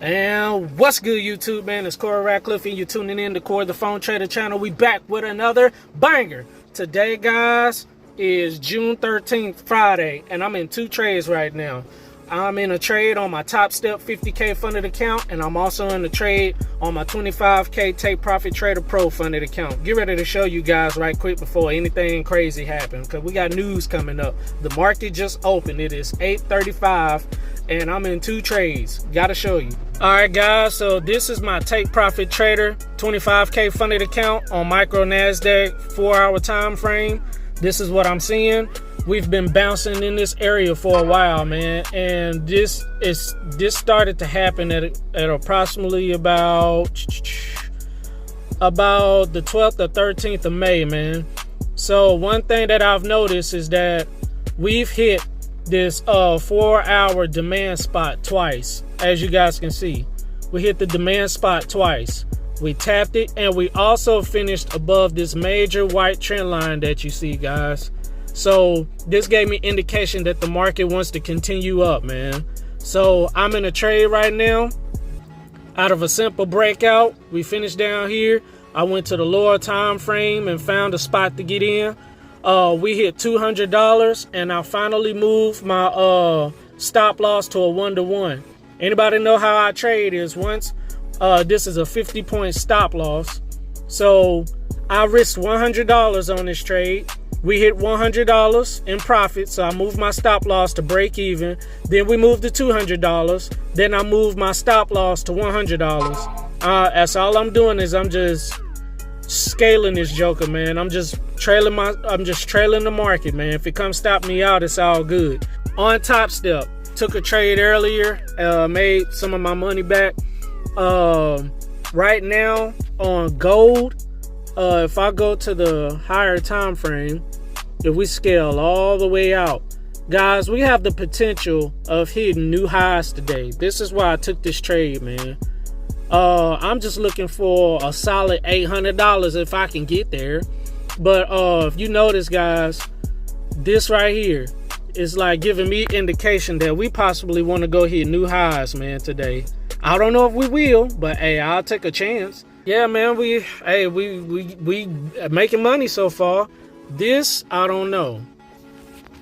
And what's good, YouTube, man? It's Corey Ratcliffe, and you're tuning in to Corey the Phone Trader channel. We back with another banger. Today, guys, is June 13th, Friday, and I'm in two trades right now. I'm in a trade on my Top Step 50K funded account, and I'm also in a trade on my 25K Take Profit Trader Pro funded account. Get ready to show you guys right quick before anything crazy happens, because we got news coming up. The market just opened. It is 8:35, and I'm in two trades. Gotta show you. All right, guys, so this is my Take Profit Trader 25K funded account on micro Nasdaq 4-hour time frame. This is what I'm seeing. We've been bouncing in this area for a while, man, and this started to happen at approximately about the 12th or 13th of May, man. So one thing that I've noticed is that we've hit this 4-hour demand spot twice. As you guys can see, we hit the demand spot twice. We tapped it, and we also finished above this major white trend line that you see, guys. So this gave me indication that the market wants to continue up, man. So I'm in a trade right now out of a simple breakout. We finished down here. I went to the lower time frame and found a spot to get in. We hit $200, and I finally moved my stop loss to a 1-to-1. Anybody know how I trade is once this is a 50-point stop loss. So I risked $100 on this trade. We hit $100 in profit, so I moved my stop loss to break even. Then we moved to $200. Then I moved my stop loss to $100. That's all I'm doing is I'm just scaling this joker, man. I'm just trailing the market, man. If it comes stop me out, it's all good. On Top Step, took a trade earlier, made some of my money back. Right now on gold, if I go to the higher time frame, if we scale all the way out, guys, we have the potential of hitting new highs today. This is why I took this trade, man. I'm just looking for a solid $800 if I can get there. But if you notice, guys, this right here is like giving me indication that we possibly want to go hit new highs, man, today. I don't know if we will, but hey, I'll take a chance. Yeah, man, we making money so far. This, I don't know.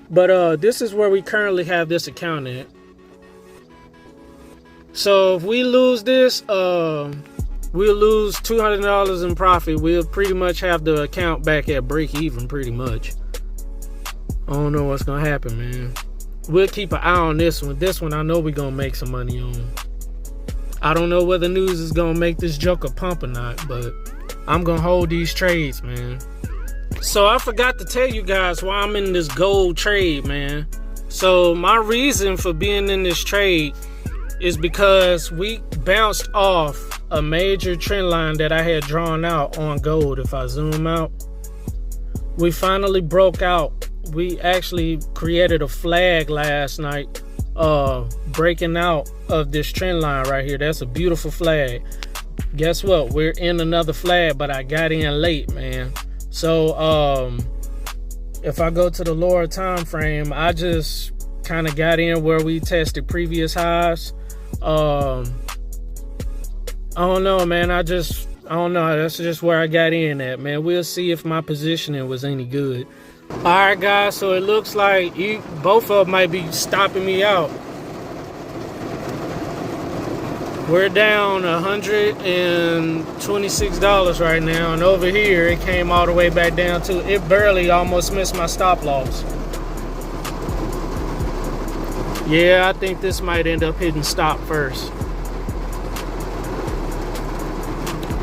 But this is where we currently have this account at. So if we lose this, we'll lose $200 in profit. We'll pretty much have the account back at break even, pretty much. I don't know what's gonna happen, man. We'll keep an eye on this one. This one I know we're gonna make some money on. I don't know whether news is gonna make this joker pump or not, but I'm gonna hold these trades, man. So I forgot to tell you guys why I'm in this gold trade, man. So my reason for being in this trade is because we bounced off a major trend line that I had drawn out on gold. If I zoom out, we finally broke out. We actually created a flag last night, breaking out of this trend line right here. That's a beautiful flag. Guess what? We're in another flag, but I got in late, man. So if I go to the lower time frame, I just kind of got in where we tested previous highs. I don't know, man. I don't know. That's just where I got in at, man. We'll see if my positioning was any good. All right, guys, so it looks like both of them might be stopping me out. We're down $126 right now, and over here it came all the way back down to, it barely almost missed my stop loss. Yeah, I think this might end up hitting stop first.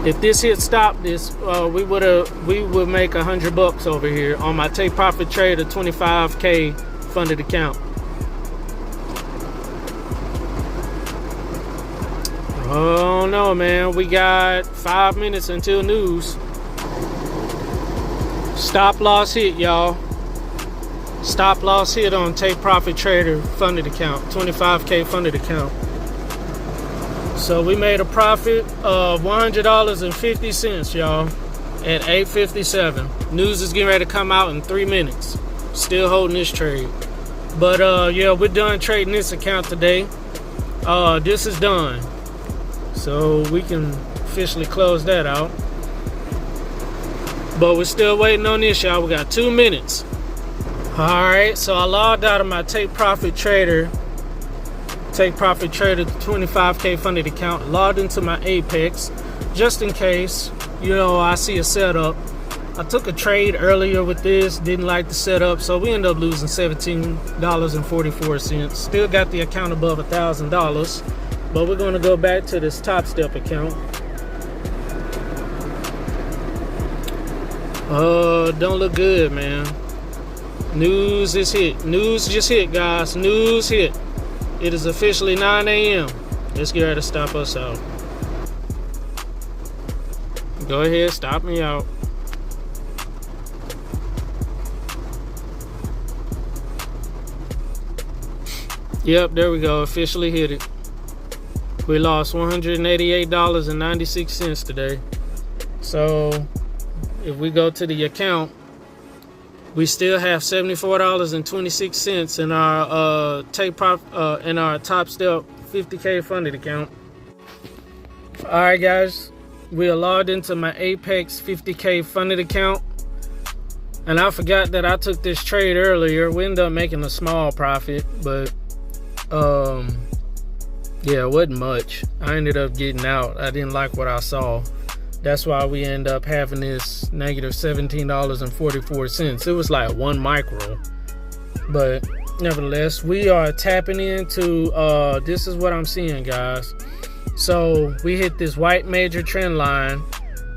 If this hit stop, we would make $100 over here on my Take Profit Trader 25K funded account. Oh no, man, we got 5 minutes until news. Stop loss hit, y'all. Stop loss hit on Take Profit Trader funded account, 25K funded account. So we made a profit of $100.50, y'all, at 8:57. News is getting ready to come out in 3 minutes. Still holding this trade. But yeah, we're done trading this account today. This is done. So we can officially close that out. But we're still waiting on this, y'all. We got 2 minutes. Alright, so I logged out of my Take Profit Trader 25K funded account, logged into my Apex, just in case, I see a setup. I took a trade earlier with this, didn't like the setup, so we ended up losing $17.44. Still got the account above $1,000, but we're gonna go back to this Top Step account. Don't look good, man. News is hit. News just hit, guys. News hit. It is officially 9 a.m. Let's get ready to stop us out. Go ahead, stop me out. Yep, there we go. Officially hit it. We lost $188.96 today. So if we go to the account, we still have $74.26 in our in our Top Step 50K funded account. All right, guys, we are logged into my Apex 50K funded account, and I forgot that I took this trade earlier. We ended up making a small profit, but yeah, it wasn't much. I ended up getting out. I didn't like what I saw. That's why we end up having this negative $17.44. It was like 1 micro. But nevertheless, we are tapping into, this is what I'm seeing, guys. So we hit this white major trend line,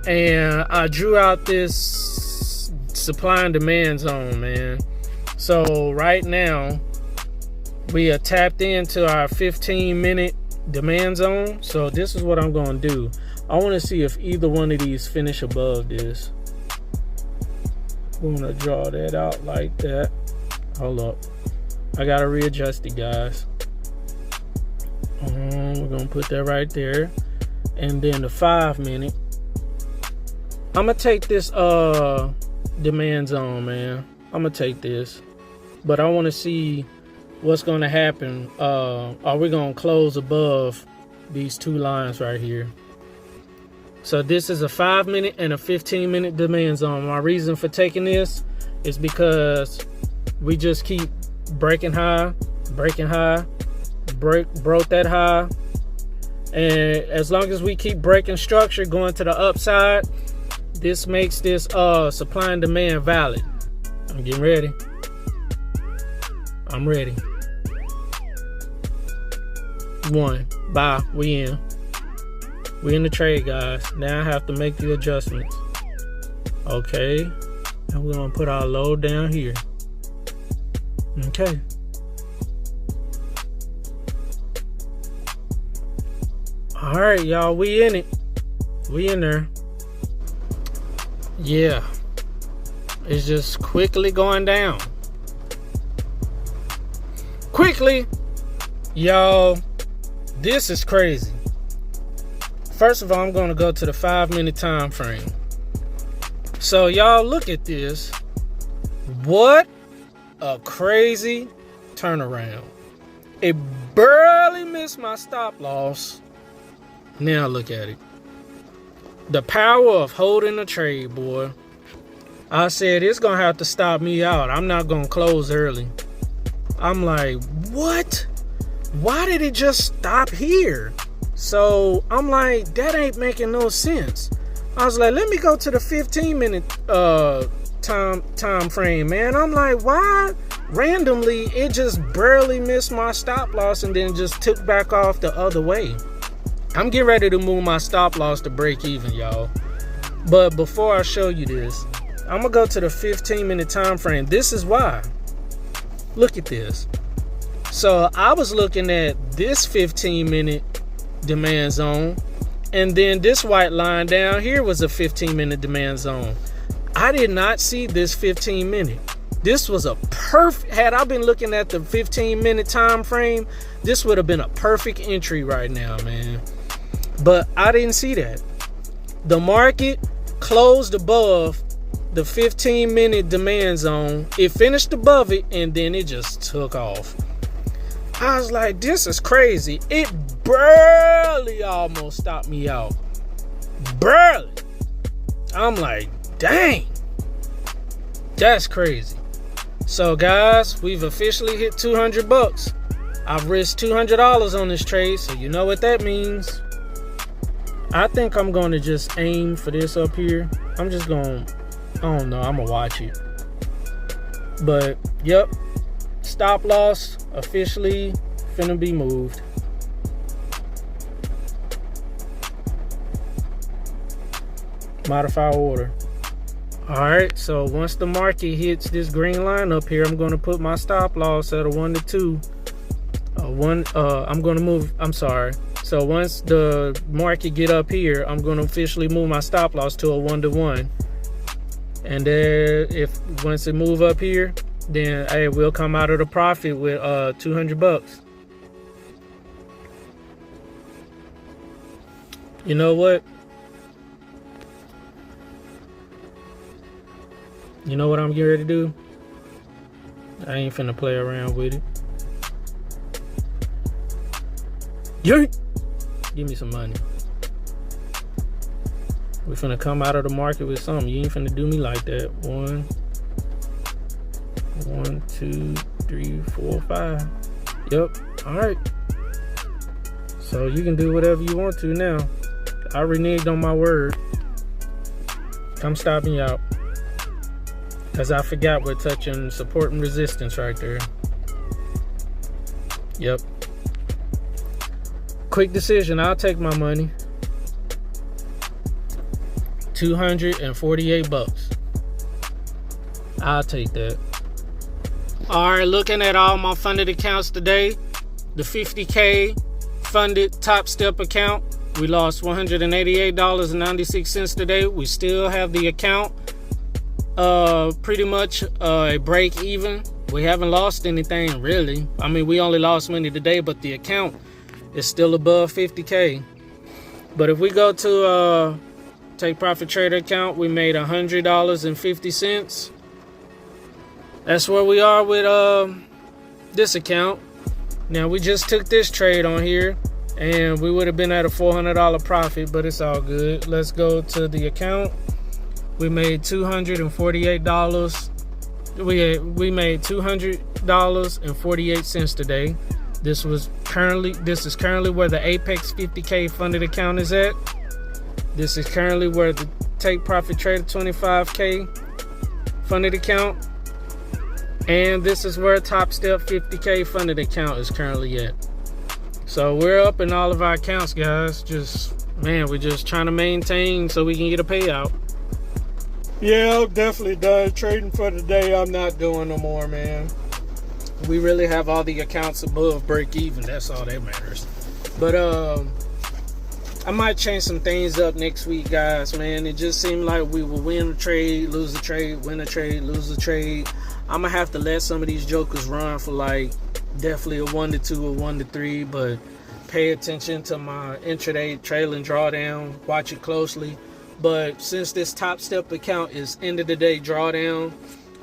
and I drew out this supply and demand zone, man. So right now, we are tapped into our 15-minute demand zone. So this is what I'm going to do. I want to see if either one of these finish above this. I'm going to draw that out like that. Hold up. I got to readjust it, guys. We're going to put that right there. And then the 5-minute. I'm going to take this demand zone, man. I'm going to take this. But I want to see what's going to happen. Are we going to close above these 2 lines right here? So this is a 5-minute and a 15-minute demand zone. My reason for taking this is because we just keep breaking high, broke that high. And as long as we keep breaking structure, going to the upside, this makes this supply and demand valid. I'm getting ready. I'm ready. 1. Bye. We in. We in the trade, guys. Now I have to make the adjustments. Okay. And we're going to put our load down here. Okay. All right, y'all. We in it. We in there. Yeah. It's just quickly going down. Quickly. Y'all, this is crazy. First of all, I'm going to go to the 5-minute time frame. So y'all look at this. What a crazy turnaround. It barely missed my stop loss. Now look at it. The power of holding a trade, boy. I said it's going to have to stop me out. I'm not going to close early. I'm like, what? Why did it just stop here? So I'm like, that ain't making no sense. I was like, let me go to the 15-minute time frame, man. I'm like, why randomly it just barely missed my stop loss and then just took back off the other way? I'm getting ready to move my stop loss to break even, y'all. But before I show you this, I'm gonna go to the 15-minute time frame. This is why. Look at this. So I was looking at this 15-minute demand zone, and then this white line down here was a 15-minute demand zone. I did not see this 15-minute. This was a perfect, had I been looking at the 15-minute time frame, this would have been a perfect entry right now, man. But I didn't see that. The market closed above the 15-minute demand zone. It finished above it, and then it just took off. I was like, this is crazy. It barely almost stopped me out. Barely. I'm like, dang. That's crazy. So guys, we've officially hit 200 bucks. I've risked $200 on this trade, so you know what that means. I think I'm going to just aim for this up here. I'm just going, I don't know, I'm going to watch it. But, yep. Stop loss officially finna be moved. Modify order. Alright, so once the market hits this green line up here, I'm going to put my stop loss at a 1 to 2. I'm going to move, I'm sorry. So once the market get up here, I'm going to officially move my stop loss to a 1 to 1. And then once it move up here, then hey, we'll come out of the profit with 200 bucks. You know what? You know what I'm getting ready to do? I ain't finna play around with it. Yeet! Give me some money. We finna come out of the market with something. You ain't finna do me like that. 1, 2, 3, 4, 5. Yep. Alright. So you can do whatever you want to now. I reneged on my word. Come stop me out. Because I forgot we're touching support and resistance right there. Yep. Quick decision. I'll take my money. 248 bucks. I'll take that. Alright, looking at all my funded accounts today. The 50K funded top step account. We lost $188.96 today. We still have the account pretty much a break even. We haven't lost anything really. I mean, we only lost money today, but the account is still above 50K. But if we go to take profit trader account, we made $100.50. That's where we are with this account. Now we just took this trade on here and we would have been at a $400 profit, but it's all good. Let's go to the account. We made $248. We made $200.48 today. This is currently where the Apex 50K funded account is at. This is currently where the Take Profit Trader 25K funded account. And this is where Top Step 50K funded account is currently at. So we're up in all of our accounts, guys. We're just trying to maintain so we can get a payout. Yeah, I'm definitely done trading for the day. I'm not doing no more, man. We really have all the accounts above break even. That's all that matters. But I might change some things up next week, guys, man. It just seemed like we will win a trade, lose a trade, win a trade, lose a trade. I'm gonna have to let some of these jokers run for like definitely a 1 to 2 or 1 to 3, but pay attention to my intraday trailing drawdown. Watch it closely. But since this top step account is end of the day drawdown,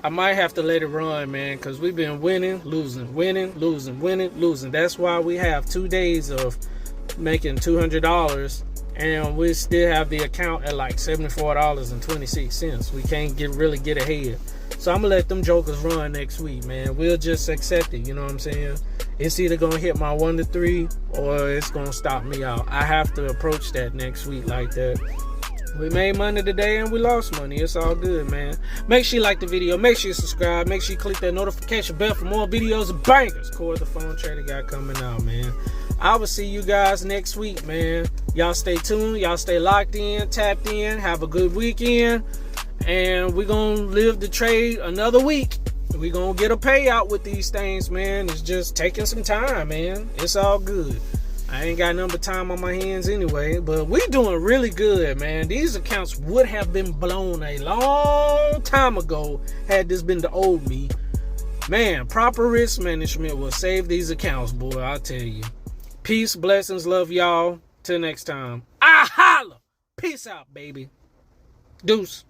I might have to let it run, man, because we've been winning, losing, winning, losing, winning, losing. That's why we have 2 days of making $200 and we still have the account at like $74.26. We can't really get ahead. So I'm gonna let them jokers run next week, man. We'll just accept it, you know what I'm saying? It's either gonna hit my 1 to 3 or it's gonna stop me out. I have to approach that next week like that. We made money today and we lost money. It's all good, man. Make sure you like the video. Make sure you subscribe. Make sure you click that notification bell for more videos of bangers. Core the phone trader guy coming out, man. I will see you guys next week, man. Y'all stay tuned. Y'all stay locked in, tapped in. Have a good weekend. And we're going to live the trade another week. We're going to get a payout with these things, man. It's just taking some time, man. It's all good. I ain't got nothing but time on my hands anyway, but we doing really good, man. These accounts would have been blown a long time ago had this been the old me. Man, proper risk management will save these accounts, boy, I'll tell you. Peace, blessings, love y'all. Till next time. I holla. Peace out, baby. Deuce.